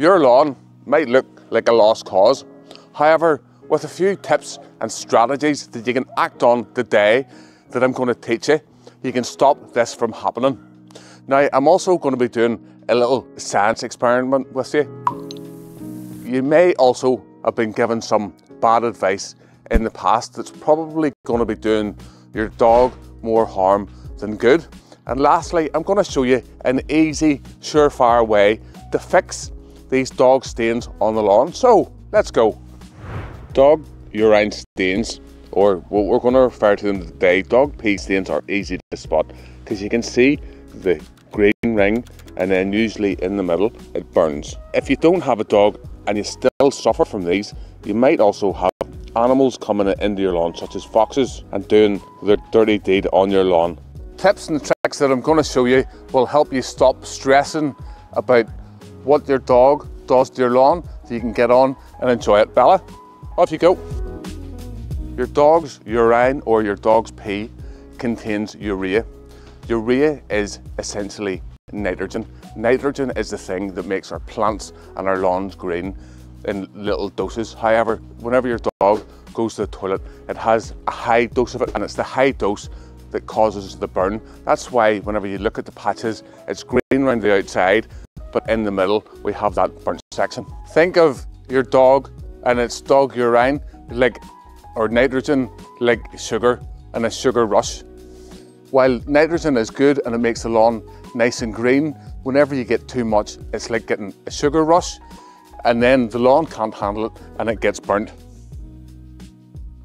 Your lawn might look like a lost cause. However, with a few tips and strategies that you can act on today that I'm going to teach you, you can stop this from happening. Now, I'm also going to be doing a little science experiment with you. You may also have been given some bad advice in the past that's probably going to be doing your dog more harm than good. And lastly, I'm going to show you an easy, surefire way to fix these dog stains on the lawn. So let's go. Dog urine stains, or what we're going to refer to them today, dog pee stains, are easy to spot because you can see the green ring, and then usually in the middle it burns. If you don't have a dog and you still suffer from these, you might also have animals coming into your lawn, such as foxes, and doing their dirty deed on your lawn. Tips and tricks that I'm going to show you will help you stop stressing about what your dog does to your lawn, so you can get on and enjoy it. Bella, off you go. Your dog's urine or your dog's pee contains urea. Urea is essentially nitrogen. Nitrogen is the thing that makes our plants and our lawns green in little doses. However, whenever your dog goes to the toilet, it has a high dose of it, and it's the high dose that causes the burn. That's why whenever you look at the patches, it's green around the outside, but in the middle we have that burnt section. Think of your dog and its dog urine or nitrogen like sugar and a sugar rush. While nitrogen is good and it makes the lawn nice and green, whenever you get too much, it's like getting a sugar rush, and then the lawn can't handle it and it gets burnt.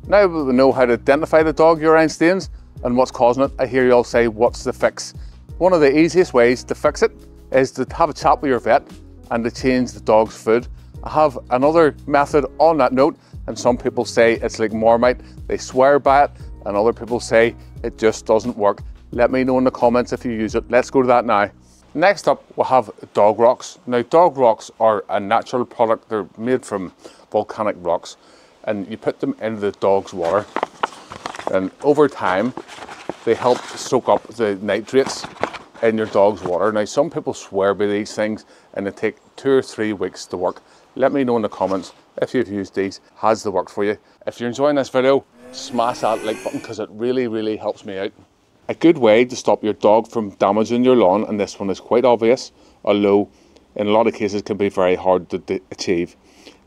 Now we know how to identify the dog urine stains and what's causing it. I hear you all say, what's the fix? One of the easiest ways to fix it is to have a chat with your vet and to change the dog's food. I have another method on that note, and some people say it's like Marmite. They swear by it, and other people say it just doesn't work. Let me know in the comments if you use it. Let's go to that now. Next up, we'll have dog rocks. Now, dog rocks are a natural product. They're made from volcanic rocks, and you put them into the dog's water, and over time they help soak up the nitrates in your dog's water. Now, some people swear by these things and they take 2 or 3 weeks to work. Let me know in the comments if you've used these. Has they worked for you? If you're enjoying this video, smash that like button because it really helps me out. A good way to stop your dog from damaging your lawn, and this one is quite obvious, although in a lot of cases can be very hard to achieve,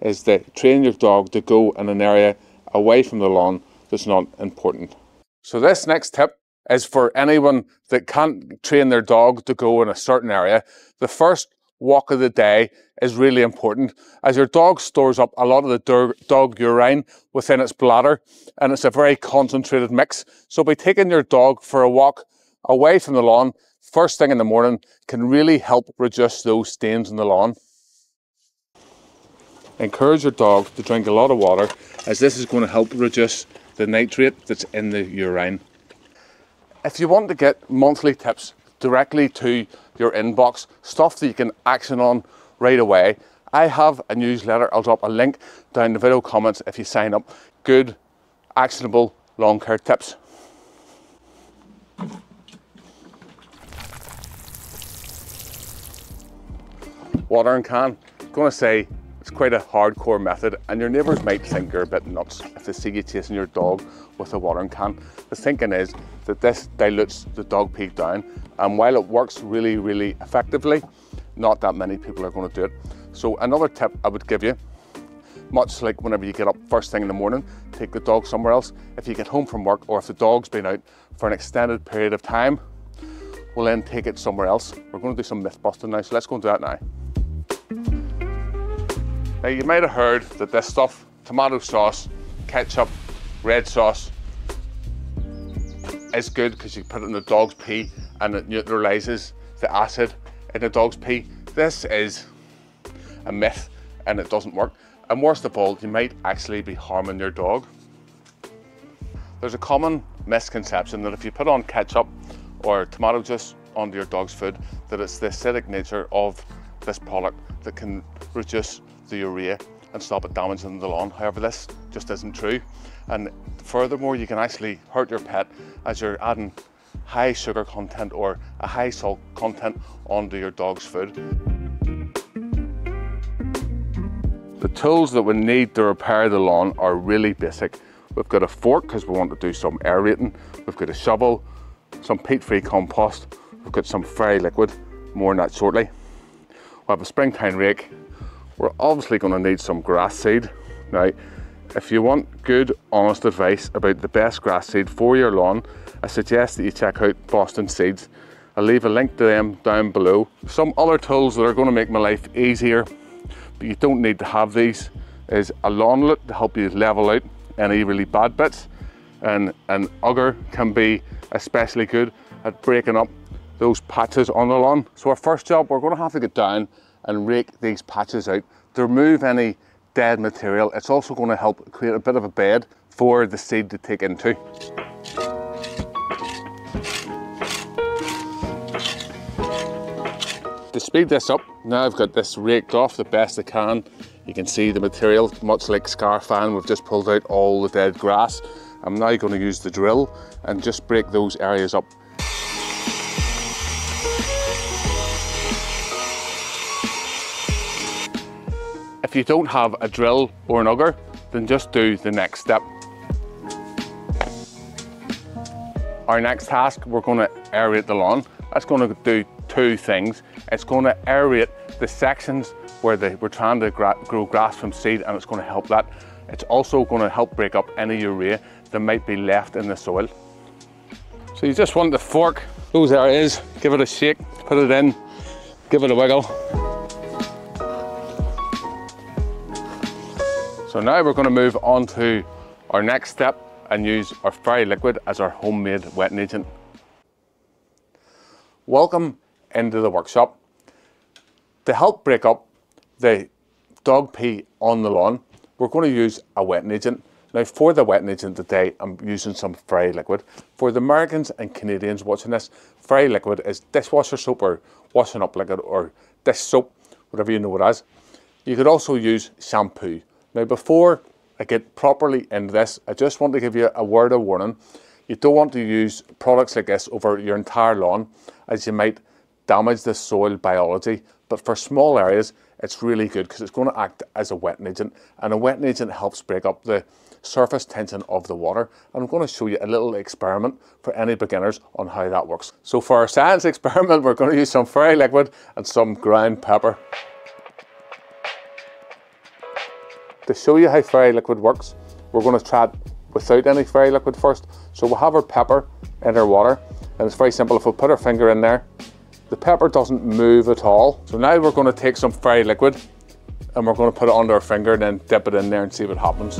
is to train your dog to go in an area away from the lawn that's not important. So this next tip is for anyone that can't train their dog to go in a certain area. The first walk of the day is really important, as your dog stores up a lot of the dog urine within its bladder, and it's a very concentrated mix. So by taking your dog for a walk away from the lawn first thing in the morning can really help reduce those stains in the lawn. Encourage your dog to drink a lot of water, as this is going to help reduce the nitrate that's in the urine. If you want to get monthly tips directly to your inbox, stuff that you can action on right away, I have a newsletter. I'll drop a link down in the video comments if you sign up. Good, actionable lawn care tips. Watering can. I'm going to say it's quite a hardcore method, and your neighbours might think you're a bit nuts if they see you chasing your dog with a watering can. The thinking is that this dilutes the dog pee down, and while it works really effectively, not that many people are going to do it. So another tip I would give you, much like whenever you get up first thing in the morning, take the dog somewhere else. If you get home from work, or if the dog's been out for an extended period of time, we'll then take it somewhere else. We're going to do some myth busting now, so let's go and do that now. Now, you might have heard that this stuff, tomato sauce, ketchup, red sauce, is good because you put it in the dog's pee and it neutralises the acid in the dog's pee. This is a myth and it doesn't work. And worst of all, you might actually be harming your dog. There's a common misconception that if you put on ketchup or tomato juice onto your dog's food, that it's the acidic nature of this product that can reduce the urea and stop it damaging the lawn. However, this just isn't true, and furthermore, you can actually hurt your pet as you're adding high sugar content or a high salt content onto your dog's food. The tools that we need to repair the lawn are really basic. We've got a fork because we want to do some aerating. We've got a shovel, some peat-free compost. We've got some fairy liquid, more on that shortly. We'll have a springtime rake. We're obviously going to need some grass seed. Now, if you want good, honest advice about the best grass seed for your lawn, I suggest that you check out Boston Seeds. I'll leave a link to them down below. Some other tools that are going to make my life easier, but you don't need to have these, is a lawnlet to help you level out any really bad bits, and an auger can be especially good at breaking up those patches on the lawn. So our first job, we're going to have to get down and rake these patches out to remove any dead material. It's also going to help create a bit of a bed for the seed to take into. To speed this up, now I've got this raked off the best I can. You can see the material, much like Scarfan, we've just pulled out all the dead grass. I'm now going to use the drill and just break those areas up. If you don't have a drill or an auger, then just do the next step. Our next task, we're going to aerate the lawn. That's going to do two things. It's going to aerate the sections where we're trying to grow grass from seed, and it's going to help that. It's also going to help break up any urea that might be left in the soil. So you just want to fork those areas, give it a shake, put it in, give it a wiggle. So now we're going to move on to our next step and use our fairy liquid as our homemade wetting agent. Welcome into the workshop. To help break up the dog pee on the lawn, we're going to use a wetting agent. Now for the wetting agent today, I'm using some fairy liquid. For the Americans and Canadians watching this, fairy liquid is dishwasher soap or washing up liquid or dish soap, whatever you know it as. You could also use shampoo. Now before I get properly into this, I just want to give you a word of warning. You don't want to use products like this over your entire lawn, as you might damage the soil biology. But for small areas, it's really good because it's going to act as a wetting agent, and a wetting agent helps break up the surface tension of the water. And I'm going to show you a little experiment for any beginners on how that works. So for our science experiment, we're going to use some fairy liquid and some ground pepper. To show you how fairy liquid works, we're going to try it without any fairy liquid first. So we'll have our pepper in our water, and it's very simple. If we put our finger in there, the pepper doesn't move at all. So now we're going to take some fairy liquid and we're going to put it under our finger and then dip it in there and see what happens.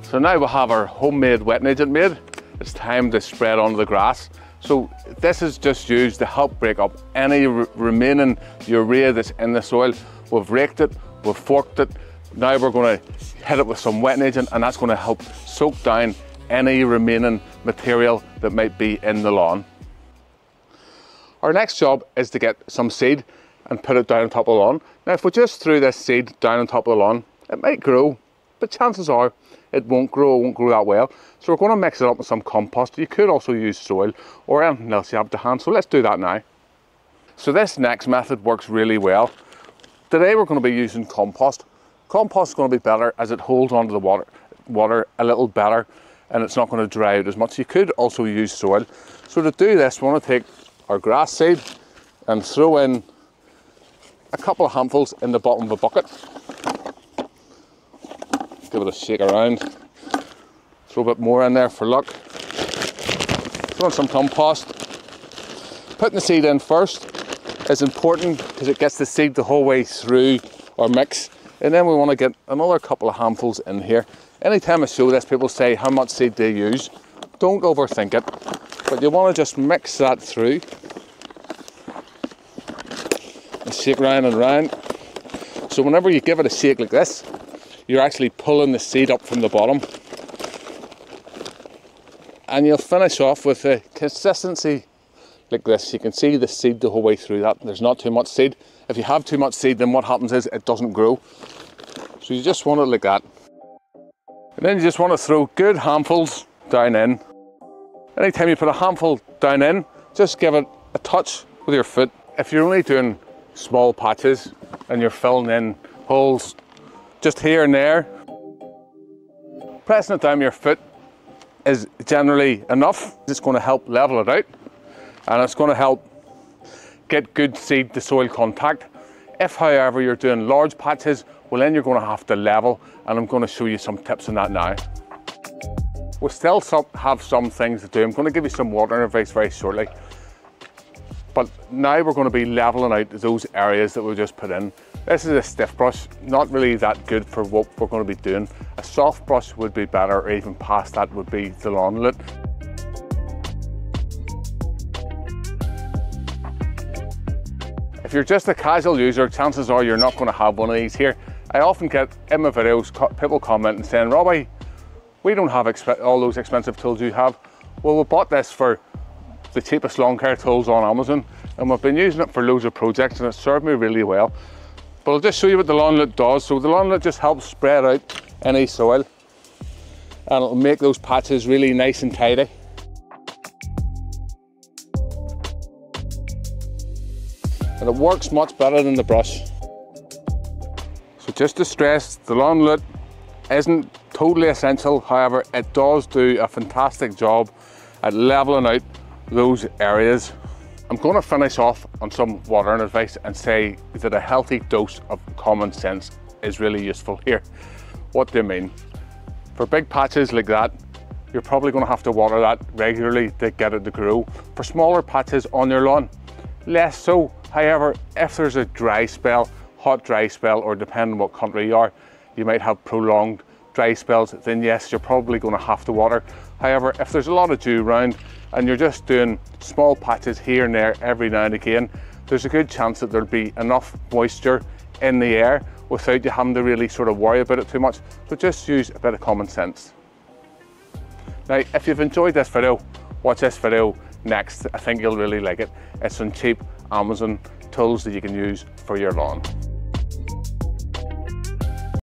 So now we have our homemade wetting agent made. It's time to spread onto the grass. So this is just used to help break up any remaining urea that's in the soil. We've raked it, we've forked it. Now we're going to hit it with some wetting agent, and that's going to help soak down any remaining material that might be in the lawn. Our next job is to get some seed and put it down on top of the lawn. Now if we just threw this seed down on top of the lawn, it might grow, but chances are it won't grow that well. So we're going to mix it up with some compost. You could also use soil or anything else you have to hand. So let's do that now. So this next method works really well. Today we're going to be using compost. Compost is going to be better as it holds onto the water a little better, and it's not going to dry out as much. You could also use soil. So to do this, we want to take our grass seed and throw in a couple of handfuls in the bottom of a bucket. Give it a shake around. Throw a bit more in there for luck. Throw in some compost. Putting the seed in first is important because it gets the seed the whole way through our mix. And then we want to get another couple of handfuls in here. Anytime I show this, people say, how much seed do you use? Don't overthink it, but you want to just mix that through. And shake round and round. So whenever you give it a shake like this, you're actually pulling the seed up from the bottom. And you'll finish off with a consistency like this. You can see the seed the whole way through that. There's not too much seed. If you have too much seed, then what happens is it doesn't grow. So you just want it like that. And then you just want to throw good handfuls down in. Anytime you put a handful down in, just give it a touch with your foot. If you're only doing small patches and you're filling in holes just here and there, pressing it down with your foot is generally enough. It's going to help level it out, and it's going to help get good seed to soil contact. If, however, you're doing large patches, well, then you're going to have to level, and I'm going to show you some tips on that now. We still have some things to do. I'm going to give you some watering advice very shortly. But now we're going to be leveling out those areas that we just put in. This is a stiff brush, not really that good for what we're going to be doing. A soft brush would be better, or even past that would be the lawn lute. If you're just a casual user, chances are you're not going to have one of these here. I often get in my videos people commenting saying, Robbie, we don't have all those expensive tools you have. Well, we bought this for the cheapest lawn care tools on Amazon, and we've been using it for loads of projects, and it served me really well. But I'll just show you what the lawn lute does. So the lawn lute just helps spread out any soil, and it'll make those patches really nice and tidy. And it works much better than the brush. So just to stress, the lawn lute isn't totally essential. However, it does do a fantastic job at leveling out those areas. I'm going to finish off on some watering advice and say that a healthy dose of common sense is really useful here. What do I mean? For big patches like that, you're probably going to have to water that regularly to get it to grow. For smaller patches on your lawn, less so. However, if there's a dry spell, hot dry spell, or depending on what country you are, you might have prolonged dry spells, then yes, you're probably going to have to water. However, if there's a lot of dew around and you're just doing small patches here and there every now and again, there's a good chance that there'll be enough moisture in the air without you having to really sort of worry about it too much. So just use a bit of common sense. Now, if you've enjoyed this video, watch this video next. I think you'll really like it. It's some cheap Amazon tools that you can use for your lawn.